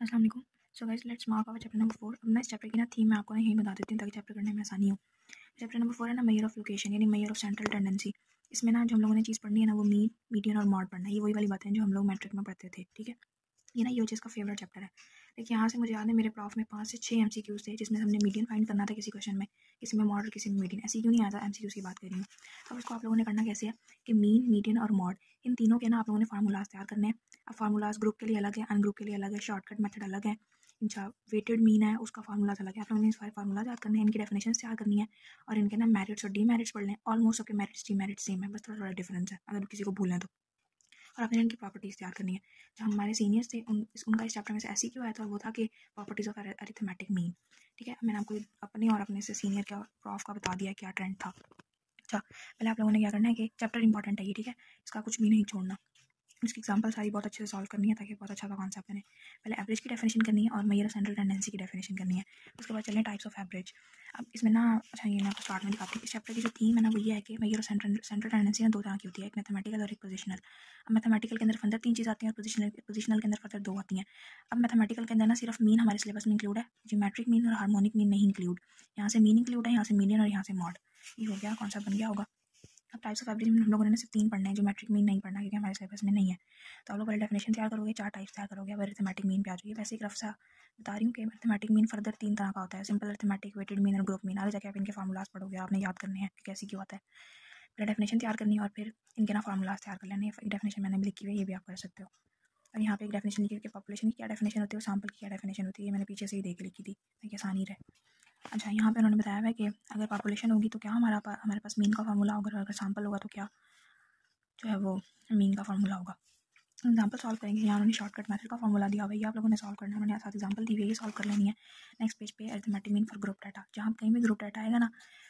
अस्सलाम वालेकुम। So guys let's mark our chapter number 4। अब ना इस चैप्टर की ना थीम मैं आपको ना यहीं बता देती हूँ ताकि चैप्टर करने में आसानी हो। चैप्टर नंबर 4 है ना मेजर ऑफ लोकेशन यानी मेजर ऑफ सेंट्रल टेंडेंसी। इसमें ना जो हम लोगों ने चीज़ पढ़नी है ना वो मीन, मीडियन और मॉड पढ़ना है। ये वही वाली बातें हैं जो हम लोग मैट्रिक में पढ़ते थे, ठीक है। ये ना यूएचएस का फेवरेट चैप्टर है। लेकिन यहाँ से मुझे याद है मेरे प्रॉफ में 5 से 6 एमसीक्यूज थे जिसमें हमने मीडियन फाइंड करना था किसी क्वेश्चन में, किसी में मॉड और किसी में मीडियन। ऐसे क्यों नहीं आता, एमसीक्यूज की बात कर रही हूँ। अब उसको आप लोगों ने करना कैसे है कि मीन, मीडियन और मॉड इन तीनों के ना आप लोगों ने फार्मूलाज तैयार करने हैं। अब फार्मूलाज ग्रुप के लिए अलग है, अनग्रुप के लिए अलग है, शॉर्टकट मेथड अलग है। अच्छा वेटेड मीन है उसका फार्मूलाज अलग है। आप लोगों ने इस सारे फार्मूलाज याद करने हैं, इनकी डेफिनेशन तैयार करनी है और इनके ना मेरिट्स और डीमेरिट्स पढ़ने हैं। ऑलमोस्ट सबके मेरिट्स डीमेरिट्स सेम है, बस थोड़ा थोड़ा डिफरेंस है अगर किसी को भूलें तो। और आपने इनकी प्रॉपर्टीज़ तैयार करनी है। जो हमारे सीनियर्स थे उनका इस चैप्टर में से ऐसी क्यों आया था, और वो था कि प्रॉपर्टीज़ ऑफ अरिथमेटिक मीन। ठीक है, मैंने आपको अपने और अपने से सीनियर का प्रॉफ का बता दिया क्या ट्रेंड था। अच्छा पहले आप लोगों ने क्या करना है कि चैप्टर इंपॉर्टेंट है ये, ठीक है, इसका कुछ भी नहीं छोड़ना। इसकी एग्जांपल सारी बहुत अच्छे से सॉल्व करनी है ताकि बहुत अच्छा सा कॉन्सेप्ट बने। पहले एवरेज की डेफिनेशन करनी है और मेजर सेंट्रल टेंडेंसी की डेफिनेशन करनी है। उसके बाद चलें टाइप्स ऑफ एवरेज। अब इसमें ना अच्छा ये मैं आपको स्टार्ट में दिखाती हूँ। इस चैप्टर की जो थीम है ना वो ये है कि मेजर सेंट्रल टेंडेंसी ना दो तरह की होती है, एक मैथमेटिकल और एक पोजिशनल। अब मैथमेटिकल के अंदर फंदर 3 चीज़ आती हैं और पोजिशनल के अंदर फंदर 2 आती हैं। अब मैथमेटिकल के अंदर ना सिर्फ मीन हमारे सिलेबस में इंक्लूड है, ज्योमेट्रिक मीन और हार्मोनिक मीन नहीं इंक्लूड। यहाँ से मीन इंक्लूड है, यहाँ से मीडियन और यहाँ से मॉड। ये हो गया, कॉन्सेप्ट बन गया होगा। अब टाइप्स ऑफ एवरेज में हम लोगों ने सिर्फ 3 पढ़ना है, ज्योमेट्रिक मीन नहीं पढ़ना क्योंकि हमारे सिलेबस में नहीं है। तो आप लोग पहले डेफिनेशन तैयार करोगे, 4 टाइप्स तैयार करोगे, अब अरिथमेटिक मीन पे आ जाइए। वैसे एक रफ सा बता रही हूँ कि अरिथमेटिक मीन फर्दर 3 तरह का होता है, सिंपल अरिथमेटिक, वेटेड मीन और ग्रुप मीन। आगे जाके आप इनके फार्मूलाज पढ़ोगे, आपने याद करने हैं कि कैसे क्यों आता है। पहले डेफिनेशन तैयार करनी है और फिर इनके ना फार्मूलाज तैयार कर लेने। एक डेफिनेशन मैंने भी लिखी हुई है, ये भी आप कर सकते हो। और यहाँ पे एक डेफिनेशन लिखी है कि पॉपुलेशन की क्या डेफिनेशन होती है और सैंपल की क्या डेफिनेशन होती है, ये मैंने पीछे से ही देख लिखी थी ताकि आसानी रहे। अच्छा यहाँ पे उन्होंने बताया है कि अगर पॉपुलेशन होगी तो क्या हमारे पास मीन का फार्मूला होगा, और अगर सैंपल होगा तो क्या जो है वो मीन का फार्मूला होगा। एग्जाम्पल सॉल्व करेंगे। यहाँ उन्होंने शॉर्टकट मेथड का फार्मूला दिया हुआ है, ये आप लोगों ने सॉल्व करना है। उन्होंने साथ एग्जाम्पल दी हुई है, ये सॉल्व कर लेनी है। नेक्स्ट पेज पे arithmetic mean for group data, जहाँ कहीं भी ग्रुप डाटा आएगा ना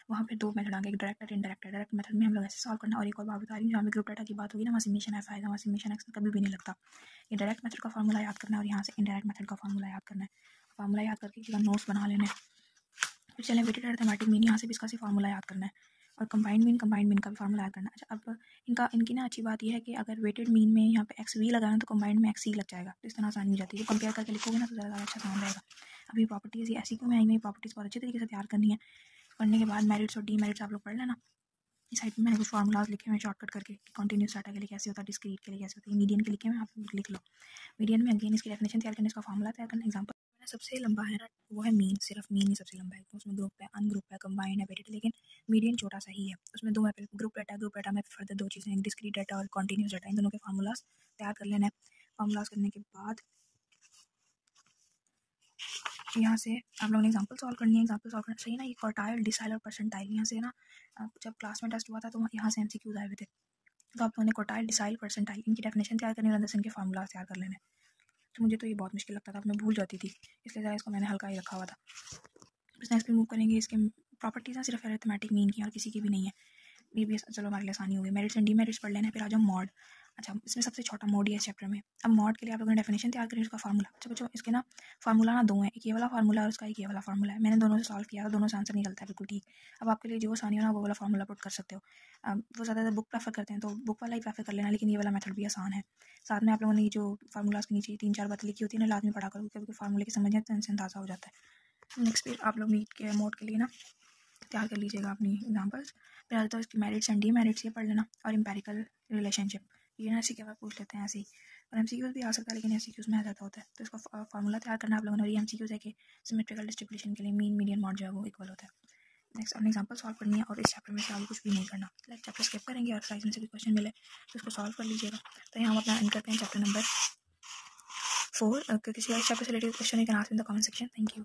वहाँ पे 2 मेथड आएंगे, एक डायरेक्ट और इनडायरेक्ट। डायरेक्ट मेथड में हम लोग ऐसे सॉल्व करना, और एक और बात बता रही हूँ, जहाँ पे ग्रुप डाटा की बात होगी ना वहाँ समेशन एफ आएगा, वहाँ समेशन एक्स कभी भी नहीं लगता। ये डायरेक्ट मेथड का फार्मूला याद करना है और यहाँ से इनडायरेक्ट मेथड का फार्मूला याद करना है। फार्मूला याद करके नोट्स बना लेना है। फिर चलें वेटेड अरिथमेटिक मीन, यहाँ से भी इसका फार्मूला याद करना है और कंबाइंड मीन का भी फार्मूला याद करना है। अच्छा अब इनकी ना अच्छी बात यह है कि अगर वेटेड मीन में यहाँ पे एक्स वी लगाना तो कंबाइंड में एक्स सी लग जाएगा, तो इस तरह आसानी हो जाती है। कंपेयर करके लिखोगे ना तो ज़्यादा अच्छा साउंड रहेगा। अभी प्रॉपर्टीज़ ऐसी क्यों में आई, मेरी प्रॉपर्टीज़ बहुत अच्छे तरीके से तैयार करनी है। पढ़ने के बाद मेरिट्स और डीमेरिट्स आप लोग पढ़ लेना। इस साइड में मैंने कुछ फार्मूलाज लिखे हुए हैं शॉर्टकट करके, कंटिन्यूस डाटा के लिए कैसे होता है, डिस्क्रीट के लिए कैसे होता है, मीडियन के लिखे हुए आप लोग लिख लो। मीडियन में अगेन इसकी डेफिनेशन तैयार करने, इसका फार्मूला तैयार करना। एग्जाम्पल सबसे लंबा है ना वो है मीन, सिर्फ मीन ही सबसे लंबा है। तो उसमें ग्रुप है, अनग्रुप है, कंबाइंड है, वेटेड, लेकिन मीडियन छोटा सा ही है। उसमें 2 है, ग्रुप डाटा में फर्दर 2 चीज़ें, डिस्क्रीट डाटा और कॉन्टीन्यूस डाटा। इन दोनों के फार्मूलाज तैयार कर लेना है। फार्मूलाज करने के बाद यहाँ से आप लोगों ने एग्जाम्पल सॉल्व करनी है। एग्जाम्पल सॉल्व करना सही ना, ये क्वार्टाइल, डिसाइल और परसेंटाइल, यहाँ से ना जब क्लास में टेस्ट हुआ था तो यहाँ से एमसीक्यूज आए हुए थे। तो आप लोगों ने क्वार्टाइल, डिसाइल, परसेंटाइल इनकी डेफिनेशन तैयार करनी है और अंदर से इनके फार्मूलाज तैयार कर लेने। तो मुझे तो ये बहुत मुश्किल लगता था, मैं भूल जाती थी, इसलिए ज़रा इसको मैंने हल्का ही रखा हुआ था। बिजनेस पे मूव करेंगे। इसके प्रॉपर्टीज़ हैं सिर्फ अरिथमेटिक मीन की और किसी की भी नहीं है। ये भी चलो हमारे लिए आसानी होगी। मेरिट्स एंड डीमेरिट्स पढ़ लेना। फिर आ जाओ मॉड। अच्छा इसमें सबसे छोटा मॉड ही है इस चैप्टर में। अब मॉड के लिए आप लोगों ने डेफिनेशन तैयार करें, उसका फार्मूला। अच्छा बच्चों इसके ना फार्मूला ना 2 हैं, एक ये वाला फार्मूला और उसका एक ये वाला फार्मूला है। मैंने दोनों से सॉल्व किया था, दोनों से आंसर निकलता है बिल्कुल ठीक। अब आपके लिए जो आसानी हो ना वो वाला फार्मूला पुट कर सकते हो। वो ज़्यादातर बुक प्रेफर करते हैं तो बुक वाला ही प्रेफर कर लेना, लेकिन ये वाला मेथड भी आसान है। साथ में आप लोगों ने जो फार्मूलाज के नीचे 3-4 बातें लिखी होती है ना लाजमी पढ़ा करो, क्योंकि फार्मूले की समझ तो इनसे अंदाज़ा हो जाता है। नेक्स्ट फिर आप लोग मीट के मोड के लिए ना तैयार कर लीजिएगा अपनी एग्जाम्पल्स। फिर आगे तो इसकी मेरिट्स एंड डीमेरिट्स ये पढ़ लेना और एम्पेरिकल रिलेशनशिप, ये ना ऐसे के बाद पूछ लेते हैं ऐसे ही। और एमसीक्यूज भी आ सकता है लेकिन एमसीक्यूज में आ जाता होता है। तो इसका फार्मूला तैयार करना आप लोगों ने। और ये एमसीक्यूज है कि सिमेट्रिकल डिस्ट्रीब्यूशन के लिए मीन, मीडियन, मॉड जो है वो इक्वल होता है। नेक्स्ट अपनी एग्जाम्पल सॉल्व करनी है और इस चैप्टर में से आगे कुछ भी नहीं करना। लाइक चैप्टर स्किप करेंगे और साइज में से भी क्वेश्चन मिले तो उसको सॉल्व कर लीजिएगा। तो यहाँ हम अपना एंड करते हैं चैप्टर नंबर 4। किसी चैप्टर से related question you can ask in the comment section. Thank you.